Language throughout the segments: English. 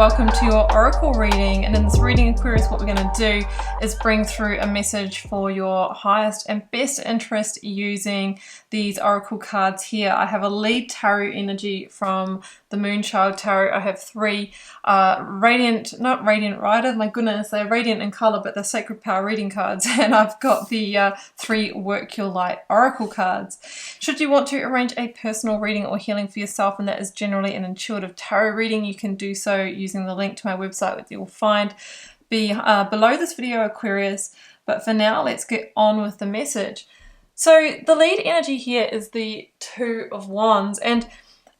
welcome to your oracle reading. And in this reading, Aquarius, what we're going to do is bring through a message for your highest and best interest using these oracle cards here. I have a lead tarot energy from the Moonchild Tarot. I have three not radiant rider, my goodness, they're radiant in color, but they're sacred power reading cards. And I've got the three work your light oracle cards. Should you want to arrange a personal reading or healing for yourself, and that is generally an intuitive tarot reading, you can do so using the link to my website, which you'll find below this video, Aquarius. But for now, let's get on with the message. So the lead energy here is the Two of Wands, and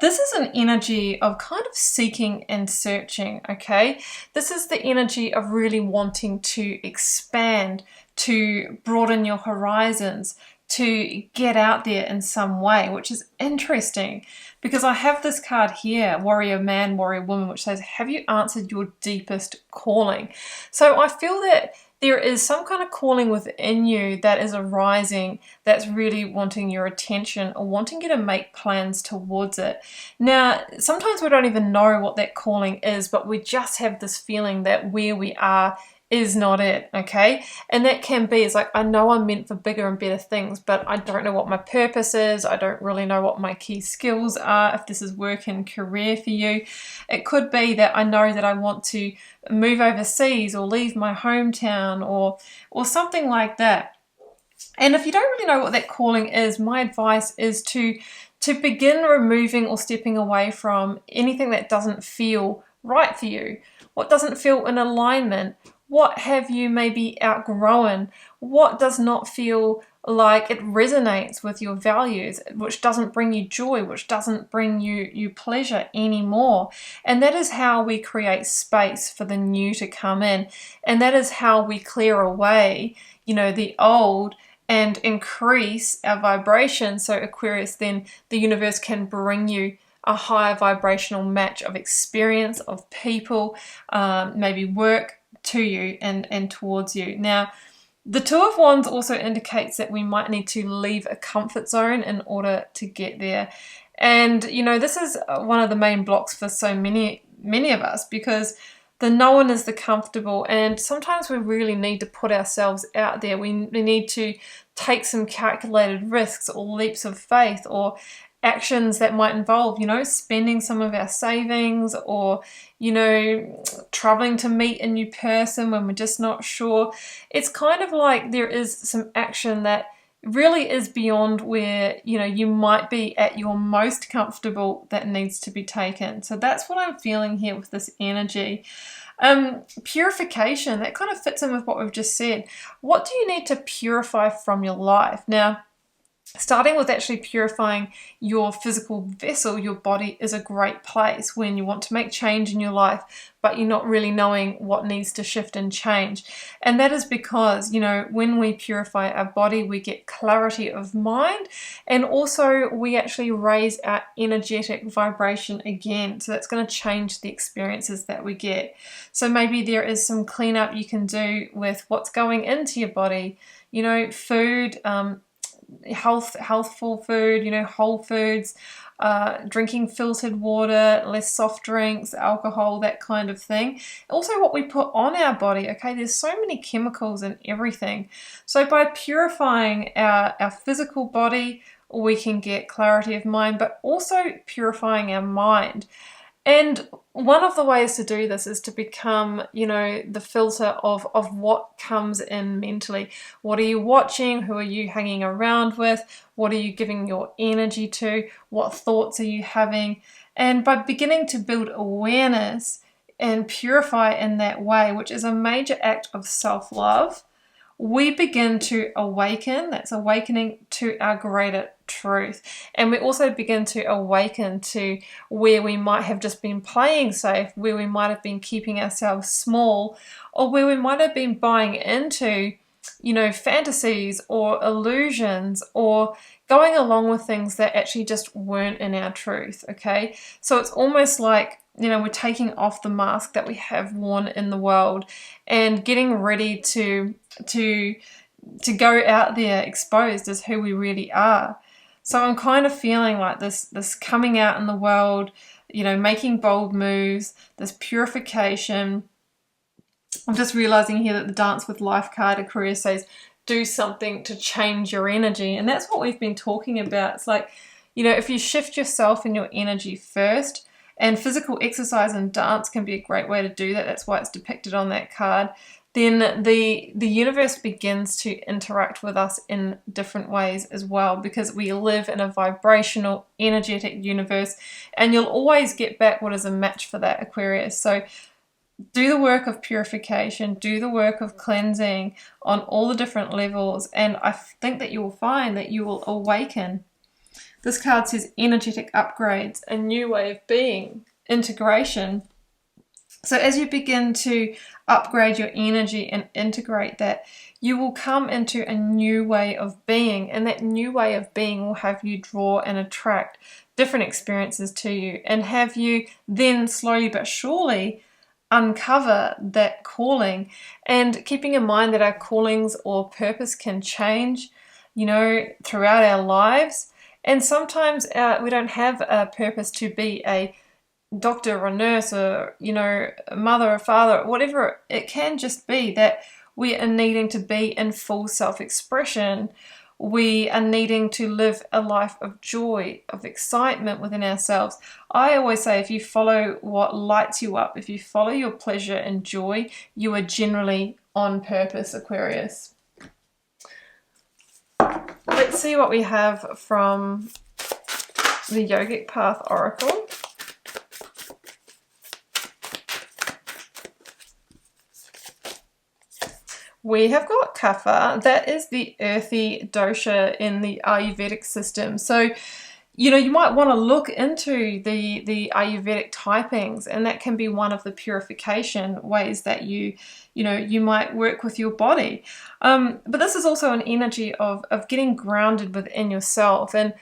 this is an energy of kind of seeking and searching, okay? This is the energy of really wanting to expand, to broaden your horizons, to get out there in some way, which is interesting because I have this card here, Warrior Man, Warrior Woman, which says, have you answered your deepest calling? So I feel that there is some kind of calling within you that is arising, that's really wanting your attention or wanting you to make plans towards it. Now, sometimes we don't even know what that calling is, but we just have this feeling that where we are is not it, okay? And that can be, it's like, I know I'm meant for bigger and better things, but I don't know what my purpose is. I don't really know what my key skills are, if this is work and career for you. It could be that I know that I want to move overseas or leave my hometown or something like that. And if you don't really know what that calling is, my advice is to begin removing or stepping away from anything that doesn't feel right for you, what doesn't feel in alignment. What have you maybe outgrown? What does not feel like it resonates with your values, which doesn't bring you joy, which doesn't bring you pleasure anymore? And that is how we create space for the new to come in. And that is how we clear away, the old and increase our vibration. So Aquarius, then the universe can bring you a higher vibrational match of experience, of people, maybe work, to you and towards you. Now, the Two of Wands also indicates that we might need to leave a comfort zone in order to get there. And, this is one of the main blocks for so many of us, because the known is the comfortable, and sometimes we really need to put ourselves out there. We need to take some calculated risks or leaps of faith or actions that might involve, spending some of our savings or, traveling to meet a new person when we're just not sure. It's kind of like there is some action that really is beyond where, you might be at your most comfortable that needs to be taken. So that's what I'm feeling here with this energy. Purification, that kind of fits in with what we've just said. What do you need to purify from your life? Now, starting with actually purifying your physical vessel, your body is a great place when you want to make change in your life, but you're not really knowing what needs to shift and change. And that is because, when we purify our body, we get clarity of mind, and also we actually raise our energetic vibration again. So that's going to change the experiences that we get. So maybe there is some cleanup you can do with what's going into your body, food, healthful food, whole foods, drinking filtered water, less soft drinks, alcohol, that kind of thing. Also what we put on our body, okay, there's so many chemicals in everything. So by purifying our physical body, we can get clarity of mind, but also purifying our mind. And one of the ways to do this is to become, the filter of what comes in mentally. What are you watching? Who are you hanging around with? What are you giving your energy to? What thoughts are you having? And by beginning to build awareness and purify in that way, which is a major act of self-love, we begin to awaken. That's awakening to our greater truth. And we also begin to awaken to where we might have just been playing safe, where we might have been keeping ourselves small, or where we might have been buying into, fantasies or illusions, or going along with things that actually just weren't in our truth, okay? So it's almost like, we're taking off the mask that we have worn in the world and getting ready to go out there exposed as who we really are. So I'm kind of feeling like this coming out in the world, you know, making bold moves, this purification. I'm just realizing here that the Dance with Life card, Aquarius, says do something to change your energy. And that's what we've been talking about. It's like, you know, if you shift yourself and your energy first, and physical exercise and dance can be a great way to do that. That's why it's depicted on that card. Then the universe begins to interact with us in different ways as well, because we live in a vibrational, energetic universe, and you'll always get back what is a match for that, Aquarius. So do the work of purification, do the work of cleansing on all the different levels, and I think that you will find that you will awaken. This card says energetic upgrades, a new way of being, integration. So as you begin to upgrade your energy and integrate that, you will come into a new way of being, and that new way of being will have you draw and attract different experiences to you, and have you then slowly but surely uncover that calling. And keeping in mind that our callings or purpose can change, you know, throughout our lives. And sometimes we don't have a purpose to be a doctor or a nurse or, you know, a mother or father, whatever. It can just be that we are needing to be in full self-expression. We are needing to live a life of joy, of excitement within ourselves. I always say, if you follow what lights you up, if you follow your pleasure and joy, you are generally on purpose, Aquarius. Let's see what we have from the Yogic Path Oracle. We have got Kapha. That is the earthy dosha in the Ayurvedic system. So, you know, you might want to look into the Ayurvedic typings, and that can be one of the purification ways that you might work with your body. But this is also an energy of getting grounded within yourself. And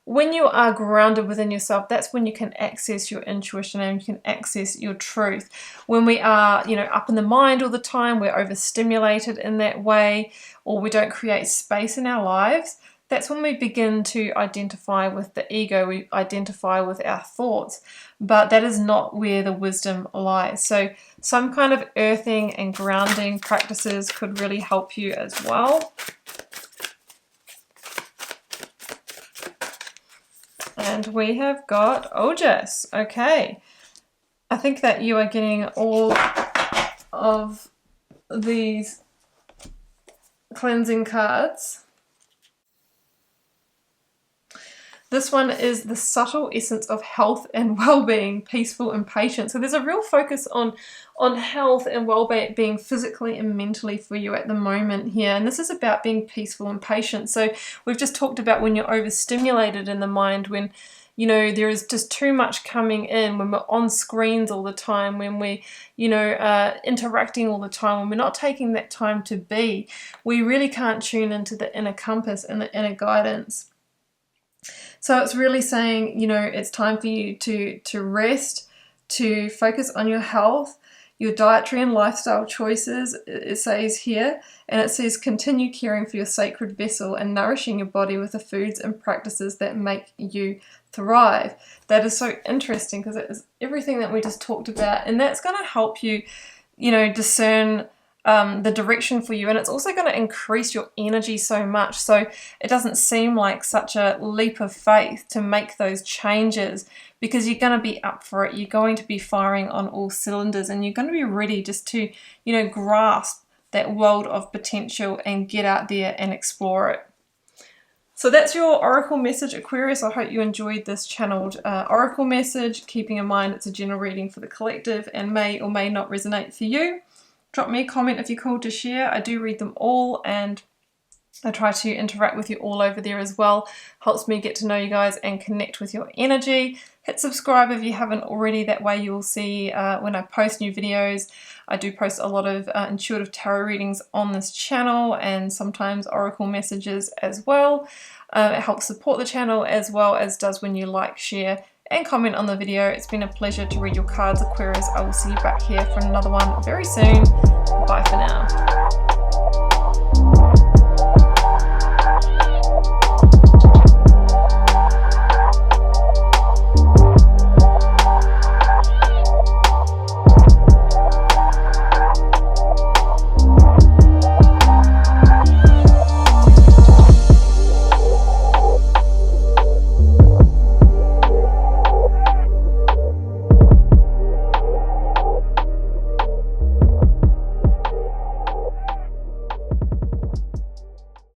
when you are grounded within yourself, that's when you can access your intuition and you can access your truth. When we are, you know, up in the mind all the time, we're overstimulated in that way, or we don't create space in our lives, that's when we begin to identify with the ego, we identify with our thoughts, but that is not where the wisdom lies. So some kind of earthing and grounding practices could really help you as well. And we have got Ojas. Okay. I think that you are getting all of these cleansing cards. This one is the subtle essence of health and well-being, peaceful and patient. So there's a real focus on health and well-being physically and mentally for you at the moment here. And this is about being peaceful and patient. So we've just talked about when you're overstimulated in the mind, when, you know, there is just too much coming in, when we're on screens all the time, when we, you know, interacting all the time, when we're not taking that time to be, we really can't tune into the inner compass and the inner guidance. So it's really saying, you know, it's time for you to rest, to focus on your health, your dietary and lifestyle choices, it says here, and it says continue caring for your sacred vessel and nourishing your body with the foods and practices that make you thrive. That is so interesting because it is everything that we just talked about, and that's going to help you, you know, discern the direction for you, and it's also going to increase your energy so much, so it doesn't seem like such a leap of faith to make those changes, because you're going to be up for it. You're going to be firing on all cylinders, and you're going to be ready just to, you know, grasp that world of potential and get out there and explore it. So that's your oracle message, Aquarius. I hope you enjoyed this channeled oracle message, keeping in mind it's a general reading for the collective and may or may not resonate for you. Drop me a comment if you're called to share. I do read them all, and I try to interact with you all over there as well. Helps me get to know you guys and connect with your energy. Hit subscribe if you haven't already. That way you will see when I post new videos. I do post a lot of intuitive tarot readings on this channel, and sometimes oracle messages as well. It helps support the channel as well as does when you like, share, and comment on the video. It's been a pleasure to read your cards, Aquarius. I will see you back here for another one very soon. Bye for now.